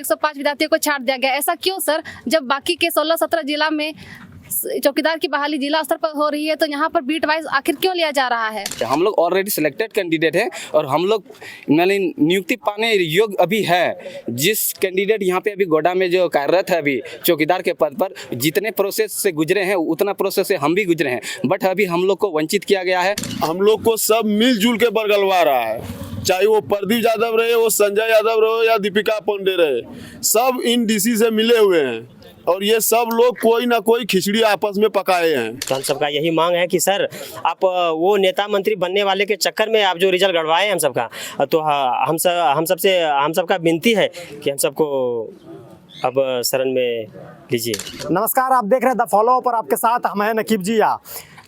105 विद्यार्थियों को छाट दिया गया। ऐसा क्यों सर, जब बाकी के 16-17 जिला में चौकीदार की बहाली जिला स्तर पर हो रही है, तो यहाँ पर बीट वाइज आखिर क्यों लिया जा रहा है? हम लोग ऑलरेडी सिलेक्टेड कैंडिडेट हैं और हम लोग नियुक्ति पाने योग्य अभी है। जिस कैंडिडेट यहाँ पे अभी गोड्डा में जो कार्यरत है अभी चौकीदार के पद पर, जितने प्रोसेस से गुजरे हैं उतना प्रोसेस से हम भी गुजरे हैं, बट अभी हम लोग को वंचित किया गया है। हम लोग को सब मिलजुल के बरगलवा रहा है, चाहे वो प्रदीप यादव रहे, वो संजय यादव रहे या दीपिका पांडे रहे, सब इन डीसी से मिले हुए हैं और ये सब लोग कोई ना कोई खिचड़ी आपस में पकाए हैं। तो हम सबका यही मांग है कि सर आप वो नेता मंत्री बनने वाले के चक्कर में आप जो रिजल्ट गड़वाए हैं हम सबका, तो हम सबका विनती है कि हम सबको अब शरण में लीजिए। नमस्कार, आप देख रहे हैं द फॉलो अप और आपके साथ हम हैं नकीब जिया।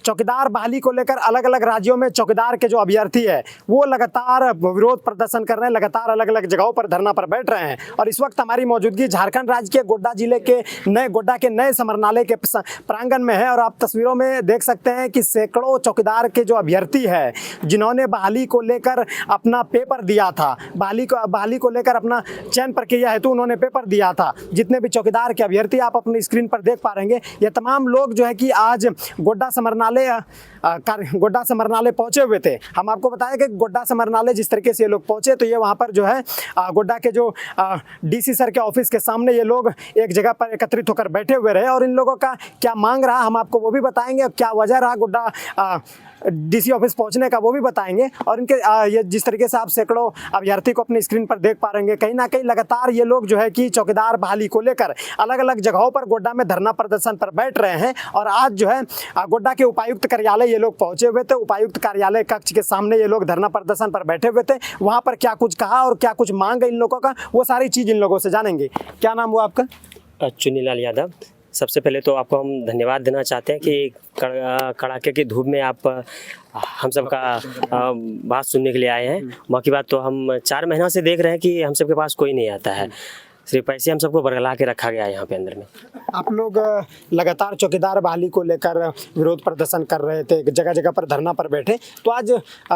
चौकीदार बहाली को लेकर अलग अलग राज्यों में चौकीदार के जो अभ्यर्थी है वो लगातार विरोध प्रदर्शन कर रहे हैं, लगातार अलग अलग जगहों पर धरना पर बैठ रहे हैं। और इस वक्त हमारी मौजूदगी झारखंड राज्य के गोड्डा जिले के गोड्डा के नए समरनालय के प्रांगण में है। और आप तस्वीरों में देख सकते हैं कि सैकड़ों चौकीदार के जो अभ्यर्थी है जिन्होंने बहाली को लेकर अपना पेपर दिया था, बहाली को लेकर अपना चयन प्रक्रिया हेतु उन्होंने पेपर दिया था, जितने भी चौकीदार के अभ्यर्थी आप अपनी स्क्रीन पर देख पा रहे हैं, ये तमाम लोग जो है कि आज गोड्डा समरनालय पहुंचे हुए थे। हम आपको बताएं कि गोड्डा समरनालय जिस तरीके से ये लोग पहुंचे, तो ये वहां पर जो है गोड्डा के जो डीसी सर के ऑफिस के सामने ये लोग एक जगह पर एकत्रित होकर बैठे हुए रहे। और इन लोगों का क्या मांग रहा हम आपको वो भी बताएंगे, क्या वजह रहा गोड्डा डीसी ऑफिस पहुंचने का वो भी बताएंगे। और इनके ये जिस तरीके से आप सैकड़ों अभ्यर्थी को अपनी स्क्रीन पर देख पा रहे हैं, कहीं ना कहीं लगातार ये लोग जो है कि चौकीदार बहाली को लेकर अलग अलग जगहों पर गोड्डा में धरना प्रदर्शन पर बैठ रहे हैं। और आज जो है गोड्डा के उपायुक्त कार्यालय ये लोग पहुंचे हुए थे। उपायुक्त कार्यालय कक्ष के सामने ये लोग धरना प्रदर्शन पर बैठे हुए थे। वहाँ पर क्या कुछ कहा और क्या कुछ मांग है इन लोगों का, वो सारी चीज़ इन लोगों से जानेंगे। क्या नाम हुआ आपका? चुन्नीलाल यादव। सबसे पहले तो आपको हम धन्यवाद देना चाहते हैं कि कड़ाके की धूप में आप हम सबका बात सुनने के लिए आए हैं। बाकी बात तो हम 4 महीना से देख रहे हैं कि हम सबके पास कोई नहीं आता है, सिर्फ ऐसे हम सबको बरगला के रखा गया है यहाँ पे अंदर में। आप लोग लगातार चौकीदार बहाली को लेकर विरोध प्रदर्शन कर रहे थे, जगह जगह पर धरना पर बैठे, तो आज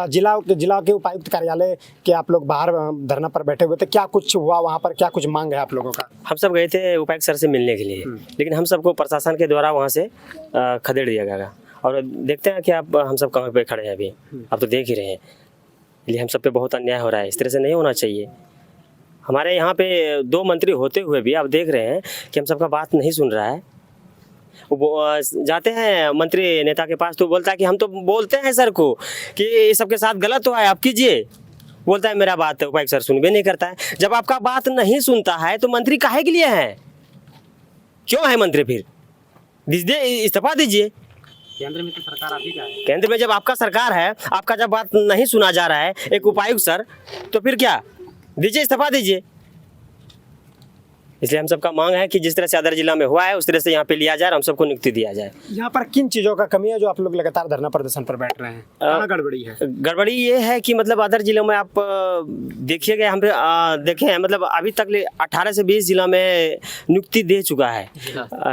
जिला के उपायुक्त कार्यालय के आप लोग बाहर धरना पर बैठे हुए थे, क्या कुछ हुआ वहाँ पर, क्या कुछ मांग है आप लोगों का? हम सब गए थे उपायुक्त सर से मिलने के लिए, लेकिन हम सबको प्रशासन के द्वारा वहाँ से खदेड़ दिया गया। और देखते हैं कि आप हम सब कहाँ पे खड़े हैं अभी, आप तो देख ही रहे हैं। इसलिए हम सब पे बहुत अन्याय हो रहा है, इस तरह से नहीं होना चाहिए। हमारे यहाँ पे 2 मंत्री होते हुए भी आप देख रहे हैं कि हम सबका बात नहीं सुन रहा है। वो जाते हैं मंत्री नेता के पास तो बोलता है कि हम तो बोलते हैं सर को कि ये सबके साथ गलत हुआ है, आप कीजिए। बोलता है मेरा बात उपायुक्त सर सुन भी नहीं करता है। जब आपका बात नहीं सुनता है तो मंत्री काहे के लिए है, क्यों है मंत्री? फिर इस्तीफा दीजिए। केंद्र में तो सरकार आप ही का है। केंद्र में जब आपका सरकार है, आपका जब बात नहीं सुना जा रहा है एक उपायुक्त सर, तो फिर क्या, दीजिए, इस्तीफा दीजिए। इसलिए हम सबका मांग है कि जिस तरह से अदर जिला में हुआ है उस तरह से यहाँ पे लिया जाए और हम सबको नियुक्ति दिया जाए। यहाँ पर किन चीज़ों का कमी है जो आप लोग लगातार धरना प्रदर्शन पर बैठ रहे हैं? क्या गड़बड़ी है? गड़बड़ी ये है कि मतलब अदर जिलों में आप देखिएगा, हम देखे हैं, मतलब अभी तक 18 से 20 जिला में नियुक्ति दे चुका है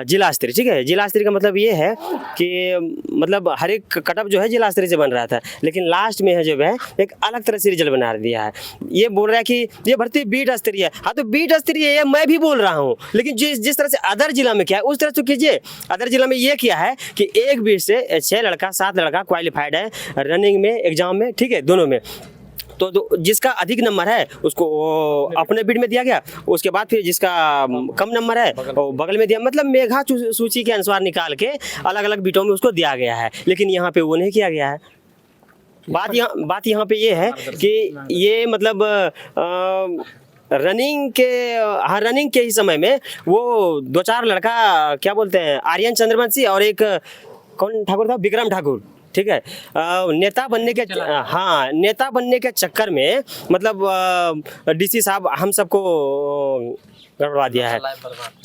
जिला स्तरीय। ठीक है, जिला स्तरीय का मतलब ये है कि मतलब हर एक कटअप जो है जिला स्तरीय से बन रहा था, लेकिन लास्ट में है जो है एक अलग तरह से रिजल्ट बना दिया है। ये बोल रहा है कि ये भर्ती बीट स्तरीय है। हाँ, तो बीट स्तरीय है, मैं भी रहा हूं, लेकिन जिस तरह से अदर जिला में क्या है उस तरह से कीजिए। अदर जिला में ये किया है कि 1 बीट से 6 लड़का 7 लड़का क्वालिफाइड है रनिंग में, एग्जाम में, ठीक है, दोनों में। तो जिसका अधिक नंबर है उसको अपने बीट में दिया गया, उसके बाद फिर जिसका कम नंबर है वो बगल में दिया। मतलब मेघा सूची के अनुसार निकाल के अलग अलग बीटों में उसको दिया गया है, लेकिन यहाँ पे वो नहीं किया गया है। बात यहाँ पे ये है कि ये मतलब रनिंग के ही समय में वो 2-4 लड़का क्या बोलते हैं, आर्यन चंद्रवंशी और एक कौन ठाकुर था, विक्रम ठाकुर, ठीक है, नेता बनने के चक्कर में मतलब डीसी साहब हम सबको गड़बड़ा दिया है।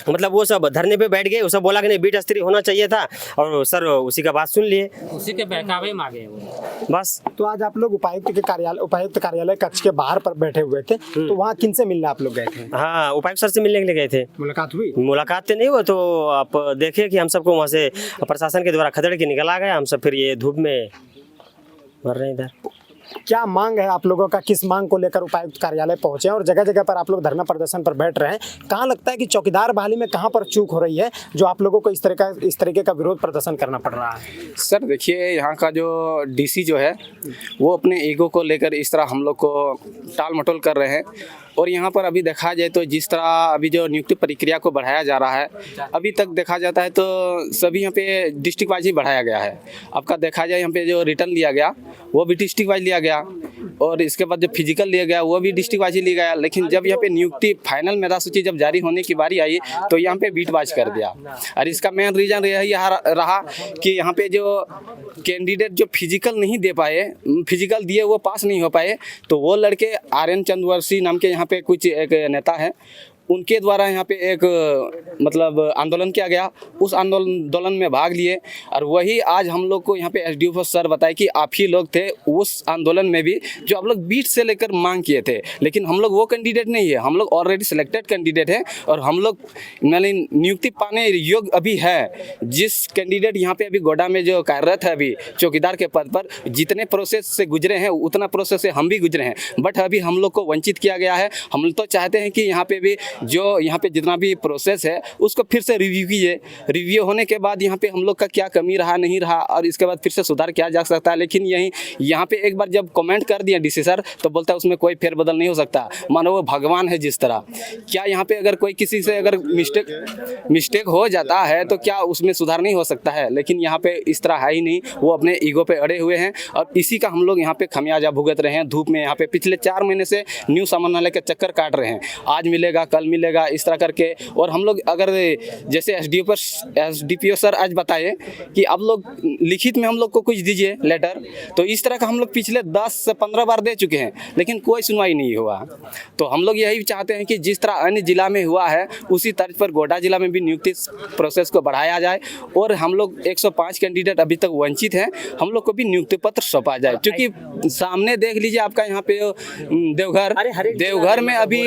मतलब वो सब धरने पे बैठ गए, वो सब बोला कि नहीं बीट स्तरीय होना चाहिए था, और सर उसी का बात सुन लिए, उसी के बहकावे में आ गए वो बस। तो आज आप लोग उपायुक्त कार्यालय कक्ष के बाहर पर बैठे हुए थे, तो वहाँ किन से मिलने आप लोग गए थे? हाँ, उपायुक्त सर से मिलने के लिए गए थे। मुलाकात हुई? मुलाकात तो नहीं हुआ, तो आप देखिए कि हम सबको वहाँ से प्रशासन के द्वारा खदेड़ के निकला गया। हम सब फिर ये धूप में मर रहे हैं इधर। क्या मांग है आप लोगों का, किस मांग को लेकर उपायुक्त कार्यालय पहुंचे हैं और जगह जगह पर आप लोग धरना प्रदर्शन पर बैठ रहे हैं? कहाँ लगता है कि चौकीदार बहाली में कहाँ पर चूक हो रही है जो आप लोगों को इस तरीके का विरोध प्रदर्शन करना पड़ रहा है? सर देखिए, यहाँ का जो डीसी जो है वो अपने ईगो को लेकर इस तरह हम लोग को टाल मटोल कर रहे हैं। और यहाँ पर अभी देखा जाए तो जिस तरह अभी जो नियुक्ति प्रक्रिया को बढ़ाया जा रहा है, अभी तक देखा जाता है तो सभी यहाँ पे डिस्ट्रिक्ट वाइज ही बढ़ाया गया है। आपका देखा जाए यहाँ पे जो रिटर्न लिया गया वो भी डिस्ट्रिक्ट वाइज लिया गया, और इसके बाद जो फिजिकल लिया गया वो भी डिस्ट्रिक्ट वाइज ही लिया गया। लेकिन जब यहाँ पे नियुक्ति फाइनल मेधा सूची जब जारी होने की बारी आई तो यहाँ पे बीट बाज कर दिया। और इसका मेन रीज़न यही रहा कि यहाँ पे जो कैंडिडेट जो फिजिकल नहीं दे पाए, फिजिकल दिए वो पास नहीं हो पाए, तो वो लड़के RN चंद्रवंशी नाम के यहाँ पे कुछ एक नेता है, उनके द्वारा यहाँ पे एक मतलब आंदोलन किया गया। उस आंदोलन में भाग लिए और वही आज हम लोग को यहाँ पे SDO सर बताए कि आप ही लोग थे उस आंदोलन में भी जो आप लोग बीट से लेकर मांग किए थे। लेकिन हम लोग वो कैंडिडेट नहीं है, हम लोग ऑलरेडी सिलेक्टेड कैंडिडेट है और हम लोग नियुक्ति पाने योग्य अभी है। जिस कैंडिडेट यहाँ पे अभी गोड्डा में जो कार्यरत है अभी चौकीदार के पद पर, जितने प्रोसेस से गुजरे हैं उतना प्रोसेस से हम भी गुजरे हैं, बट अभी हम लोग को वंचित किया गया है। हम तो चाहते हैं कि यहाँ पे भी जो यहाँ पे जितना भी प्रोसेस है उसको फिर से रिव्यू कीजिए। रिव्यू होने के बाद यहाँ पे हम लोग का क्या कमी रहा नहीं रहा और इसके बाद फिर से सुधार किया जा सकता है। लेकिन यहाँ पे एक बार जब कमेंट कर दिया डीसी सर तो बोलता है उसमें कोई फेरबदल नहीं हो सकता, मानो वो भगवान है जिस तरह। क्या यहाँ पे अगर कोई किसी से अगर मिस्टेक हो जाता है तो क्या उसमें सुधार नहीं हो सकता है? लेकिन यहाँ पे इस तरह है ही नहीं, वो अपने ईगो पे अड़े हुए हैं और इसी का हम लोग यहाँ पे खमियाजा भुगत रहे हैं। धूप में यहाँ पे पिछले 4 महीने से न्यू समानालय के चक्कर काट रहे हैं, आज मिलेगा कल मिलेगा इस तरह करके। और हम लोग अगर जैसे SDPO सर आज बताए कि आप लोग लिखित में हम लोग को कुछ दीजिए लेटर, तो इस तरह का हम लोग पिछले 10 से 15 बार दे चुके हैं लेकिन कोई सुनवाई नहीं हुआ। तो हम लोग यही चाहते हैं कि जिस तरह अन्य जिला में हुआ है उसी तर्ज पर गोड्डा जिला में भी नियुक्ति प्रोसेस को बढ़ाया जाए और हम लोग 105 कैंडिडेट अभी तक वंचित हैं, हम लोग को भी नियुक्ति पत्र सौंपा जाए। क्योंकि सामने देख लीजिए आपका यहाँ पे देवघर में अभी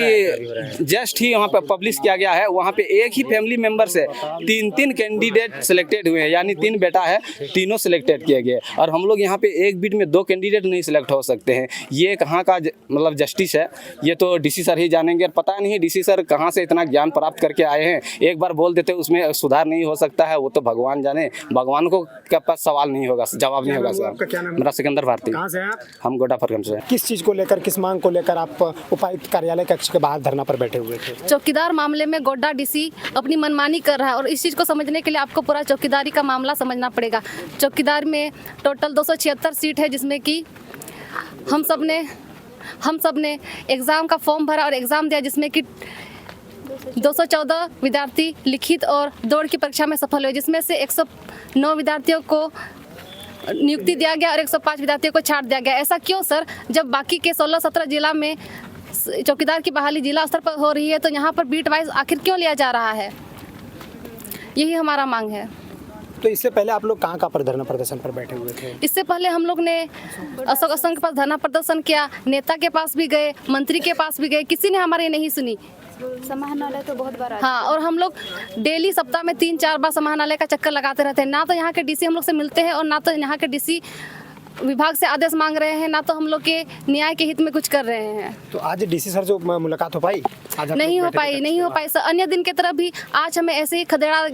जस्ट ही वहाँ पे पब्लिश किया गया है, वहाँ पे एक ही फैमिली मेंबर से 3 कैंडिडेट सिलेक्टेड हुए हैं, यानी 3 बेटा है, तीनों सिलेक्टेड किए गए। और हम लोग यहाँ पे एक बीट में 2 कैंडिडेट नहीं सिलेक्ट हो सकते हैं। ये कहाँ का मतलब जस्टिस है, ये तो डीसी सर ही जानेंगे। और पता नहीं डीसी सर कहाँ से इतना ज्ञान प्राप्त करके आए हैं, एक बार बोल देते उसमें सुधार नहीं हो सकता है, वो तो भगवान जाने, भगवान को के पास सवाल नहीं होगा, जवाब नहीं होगा सर। मेरा सिकंदर भारती। कहाँ से हैं आप? हम गोड्डा प्रखंड से। किस चीज़ को लेकर, किस मांग को लेकर आप उपायुक्त कार्यालय कक्ष के बाहर धरना पर बैठे हुए थे? चौकीदार मामले में गोड्डा डीसी अपनी मनमानी कर रहा है और इस चीज़ को समझने के लिए आपको पूरा चौकीदारी का मामला समझना पड़ेगा। चौकीदार में टोटल 276 सीट है, जिसमें कि हम सब ने एग्ज़ाम का फॉर्म भरा और एग्ज़ाम दिया, जिसमें कि 214 विद्यार्थी लिखित और दौड़ की परीक्षा में सफल हुए, जिसमें से 109 विद्यार्थियों को नियुक्ति दिया गया और 105 विद्यार्थियों को छाट दिया गया। ऐसा क्यों सर? जब बाकी के 16-17 जिला में चौकीदार की बहाली जिला स्तर पर हो रही है तो यहाँ पर बीट वाइज आखिर क्यों लिया जा रहा है? यही हमारा मांग है। तो इससे पहले आप लोग कहाँ पर धरना प्रदर्शन पर बैठे हुए थे? इससे पहले हम लोग ने अशोक असंघ के पास धरना प्रदर्शन किया, नेता के पास भी गए, मंत्री के पास भी गए, किसी ने हमारी नहीं सुनी। समाहरणालय तो बहुत बड़ा। हाँ, और हम लोग डेली सप्ताह में 3-4 बार समाहरणालय का चक्कर लगाते रहते हैं। ना तो यहाँ के डीसी हम लोग से मिलते हैं और ना तो यहाँ के डीसी विभाग से आदेश मांग रहे हैं, ना तो हम लोग के न्याय के हित में कुछ कर रहे हैं। तो आज डीसी सर से मुलाकात हो पाई? नहीं हो पाई सर। अन्य दिन के तरह भी आज हमें ऐसे ही खदेड़ा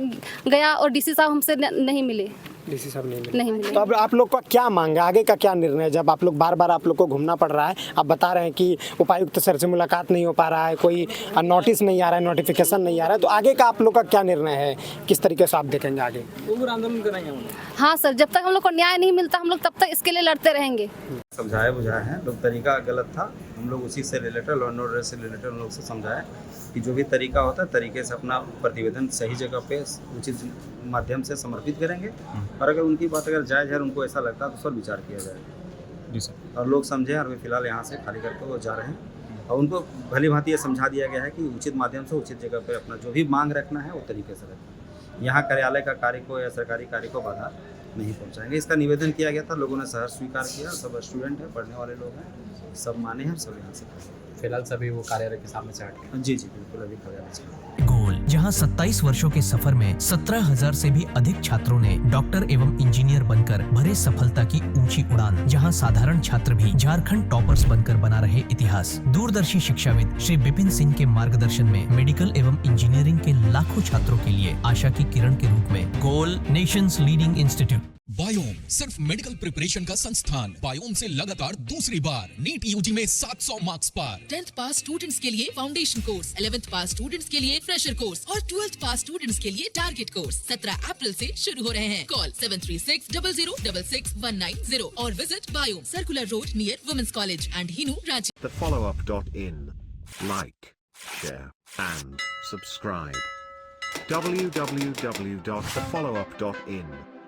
गया और डीसी साहब हमसे नहीं मिले। डीसी साहब नहीं मिले। तो अब आप लोग का क्या मांग है, आगे का क्या निर्णय है? जब आप लोग बार आप लोग को घूमना पड़ रहा है, आप बता रहे हैं कि उपायुक्त सर से मुलाकात नहीं हो पा रहा है, कोई नोटिस नहीं आ रहा है, नोटिफिकेशन नहीं आ रहा है, तो आगे का आप लोग का क्या निर्णय है? किस तरीके से आप देखेंगे आगे? आंदोलन करेंगे। हाँ सर, जब तक हम लोग को न्याय नहीं मिलता हम लोग तब तक इसके लिए लड़ते रहेंगे। समझाया बुझाया है लोग, तरीका गलत था, हम लोग उसी से रिलेटेड लॉ एंड ऑर्डर से रिलेटेड हम लोग से समझाया कि जो भी तरीका होता है तरीके से अपना प्रतिवेदन सही जगह पे उचित माध्यम से समर्पित करेंगे और अगर उनकी बात अगर जायज़ है, उनको ऐसा लगता है तो सर विचार किया जाएगा जी सर। और लोग समझें और वे फिलहाल यहाँ से खाली करके वो जा रहे हैं और उनको भली भांति ये समझा दिया गया है कि उचित माध्यम से उचित जगह पर अपना जो भी मांग रखना है वो तरीके से रखें। यहाँ कार्यालय का कार्य को या सरकारी कार्य को बाधा नहीं पहुंचाएंगे। इसका निवेदन किया गया था, लोगों ने सहर्ष स्वीकार किया। सब स्टूडेंट हैं, पढ़ने वाले लोग हैं, सब माने हैं, सब यहाँ से पढ़े। फिलहाल सभी वो कार्यालय के सामने से हट गए। जी बिल्कुल, अभी कार्यालय से गोल, जहां 27 वर्षों के सफर में 17,000 से भी अधिक छात्रों ने डॉक्टर एवं इंजीनियर बनकर भरे सफलता की ऊंची उड़ान, जहां साधारण छात्र भी झारखंड टॉपर्स बनकर बना रहे इतिहास। दूरदर्शी शिक्षाविद श्री विपिन सिंह के मार्गदर्शन में मेडिकल एवं इंजीनियरिंग के लाखों छात्रों के लिए आशा की किरण के रूप में गोल, नेशंस लीडिंग इंस्टीट्यूट। बायोम सिर्फ मेडिकल प्रिपरेशन का संस्थान। बायोम से लगातार दूसरी बार नीट यूजी में 700 मार्क्स पार। 10th पास स्टूडेंट्स के लिए फाउंडेशन कोर्स, 11th पास स्टूडेंट्स के लिए फ्रेशर कोर्स और 12th पास स्टूडेंट्स के लिए टारगेट कोर्स 17 अप्रैल से शुरू हो रहे हैं। कॉल 7360066190 और visit Biome, circular road near women's college and Hinoo, Ranchi. thefollowup.in. Like, share and subscribe. www.thefollowup.in